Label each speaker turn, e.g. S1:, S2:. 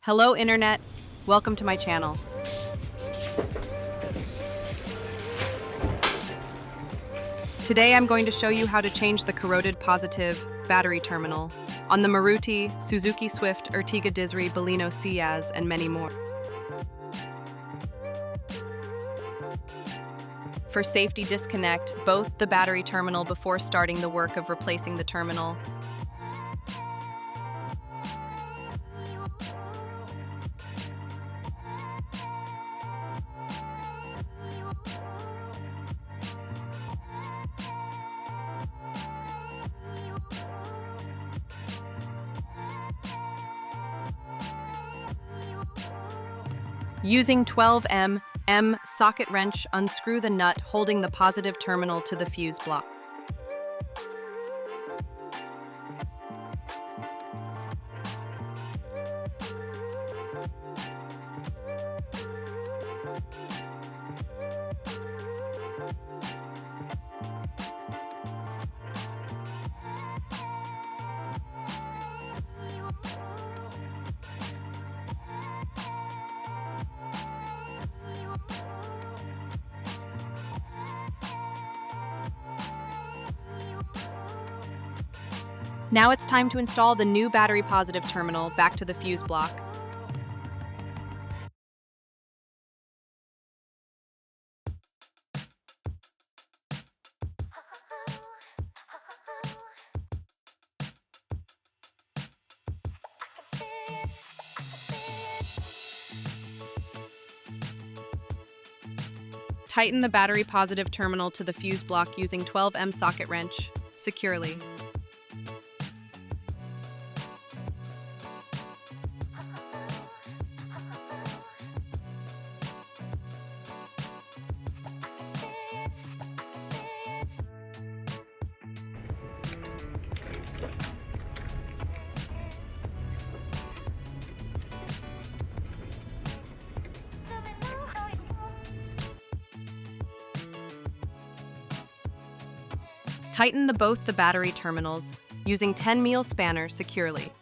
S1: Hello Internet, welcome to my channel. Today I'm going to show you how to change the corroded positive battery terminal on the Maruti Suzuki Swift, Ertiga Baleno Ciaz, and many more. For safety, disconnect both the battery terminal before starting the work of replacing the terminal. Using 12mm socket wrench, unscrew the nut holding the positive terminal to the fuse block. Now it's time to install the new battery positive terminal back to the fuse block. Tighten the battery positive terminal to the fuse block using 12mm socket wrench securely. Tighten both the battery terminals using 10mm spanner securely.